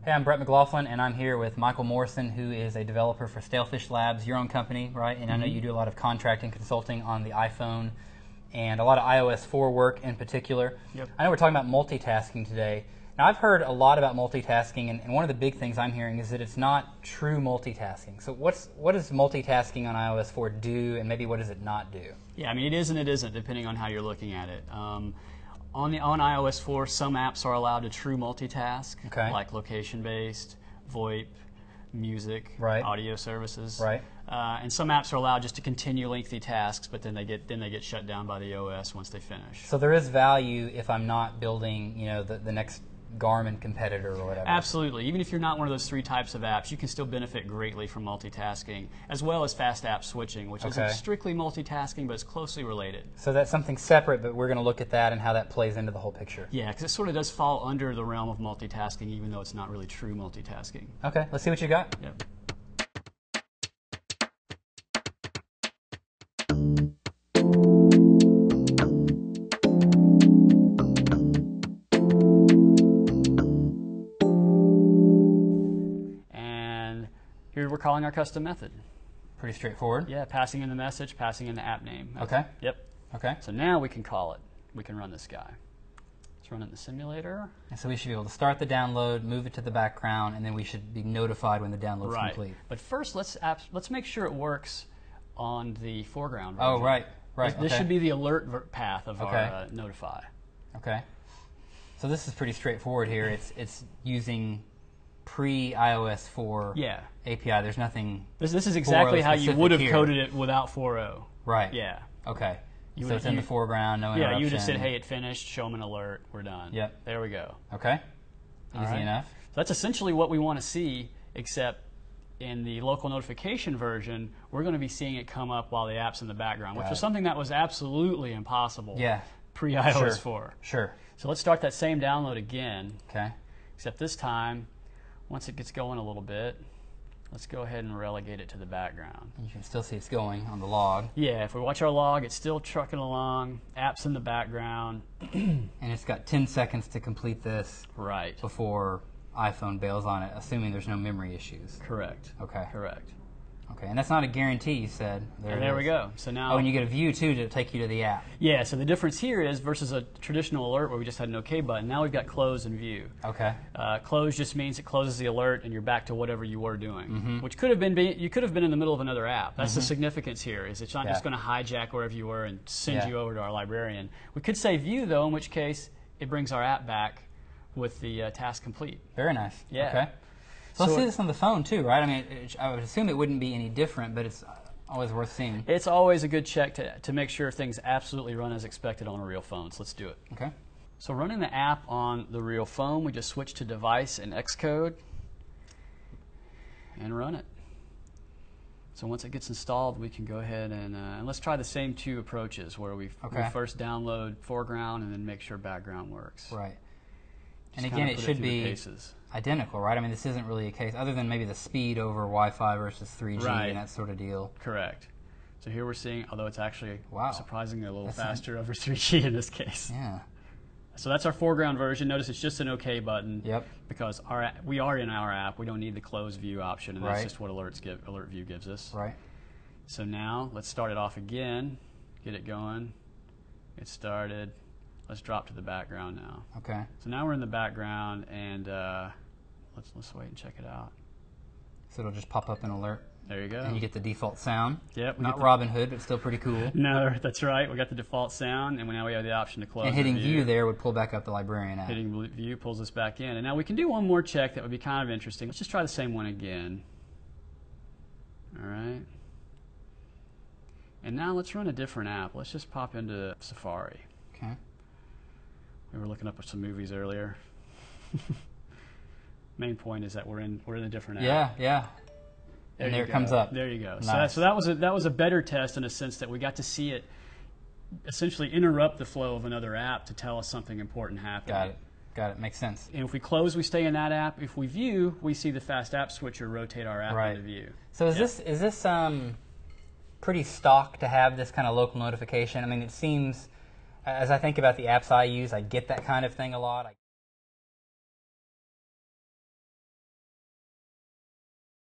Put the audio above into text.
Hey, I'm Brett McLaughlin, and I'm here with Michael Morrison, who is a developer for Stalefish Labs, your own company, right? And I know you do a lot of contracting consulting on the iPhone and a lot of iOS 4 work in particular. Yep. I know we're talking about multitasking today. Now, I've heard a lot about multitasking, and one of the big things I'm hearing is that it's not true multitasking. So what does multitasking on iOS 4 do, and maybe what does it not do? Yeah, I mean, it is and it isn't, depending on how you're looking at it. On iOS 4, some apps are allowed to true multitask, like location-based, VoIP, music, audio services. Right. And some apps are allowed just to continue lengthy tasks, but then they get shut down by the OS once they finish. So there is value if I'm not building, the next Garmin competitor or whatever. Absolutely. Even if you're not one of those three types of apps, you can still benefit greatly from multitasking, as well as fast app switching, which isn't strictly multitasking, but it's closely related. So that's something separate, but we're going to look at that and how that plays into the whole picture. Yeah, because it sort of does fall under the realm of multitasking, even though it's not really true multitasking. Okay, let's see what you got. Yep. Here we're calling our custom method. Pretty straightforward. Yeah, passing in the message, passing in the app name. Okay. Yep. Okay. So now we can call it. We can run this guy. Let's run it in the simulator. And so we should be able to start the download, move it to the background, and then we should be notified when the download's complete. But first, let's make sure it works on the foreground version. Oh, right. This should be the alert path of our notify. Okay. So this is pretty straightforward here. It's using pre-iOS 4 API. There's nothing. This is exactly how you would have coded it without 4.0. Right. Yeah. Okay. So it's in the foreground, no interruption. Yeah, you just said, hey, it finished, show them an alert, we're done. Yep. There we go. Okay. Easy enough. So that's essentially what we want to see, except in the local notification version, we're going to be seeing it come up while the app's in the background, which was something that was absolutely impossible pre-iOS 4. Sure. So let's start that same download again. Okay. Except this time, once it gets going a little bit, let's go ahead and relegate it to the background. You can still see it's going on the log. Yeah, if we watch our log, it's still trucking along, app's in the background. And it's got 10 seconds to complete this before iPhone bails on it, assuming there's no memory issues. Correct. Okay. Correct. Okay, and that's not a guarantee, you said. There we go. So now, oh, and you get a view, too, to take you to the app. Yeah, so the difference here is versus a traditional alert where we just had an OK button, now we've got close and view. Okay. Close just means it closes the alert and you're back to whatever you were doing, which could have been, you could have been in the middle of another app. That's the significance here, is it's not just going to hijack wherever you were and send you over to our librarian. We could say view, though, in which case it brings our app back with the task complete. Very nice. Yeah. Okay. So let's see this on the phone, too, right? I mean, I would assume it wouldn't be any different, but it's always worth seeing. It's always a good check to make sure things absolutely run as expected on a real phone. So let's do it. Okay. So running the app on the real phone, we just switch to device and Xcode and run it. So once it gets installed, we can go ahead and let's try the same two approaches where we first download foreground and then make sure background works. Right. And again, it should be identical, right? I mean, this isn't really a case, other than maybe the speed over Wi-Fi versus 3G and that sort of deal. Correct. So here we're seeing, although it's actually surprisingly a little faster over 3G in this case. Yeah. So that's our foreground version. Notice it's just an OK button. Yep. Because we are in our app. We don't need the close view option, and that's just what alert view gives us. Right. So now let's start it off again, get it going, get started. Let's drop to the background now. Okay. So now we're in the background, and let's wait and check it out. So it'll just pop up an alert. There you go. And you get the default sound. Yep. Not Robin Hood, but still pretty cool. No, that's right. We got the default sound, and now we have the option to close. And hitting view there would pull back up the librarian app. Hitting view pulls us back in, and now we can do one more check that would be kind of interesting. Let's just try the same one again. All right. And now let's run a different app. Let's just pop into Safari. Okay. We were looking up some movies earlier. Main point is that we're in a different app. Yeah. And there it comes up. There you go. Nice. So that was a better test in a sense that we got to see it essentially interrupt the flow of another app to tell us something important happened. Got it. Makes sense. And if we close, we stay in that app. If we view, we see the fast app switcher rotate our app into view. So is this pretty stock to have this kind of local notification? I mean, it seems, as I think about the apps I use, I get that kind of thing a lot.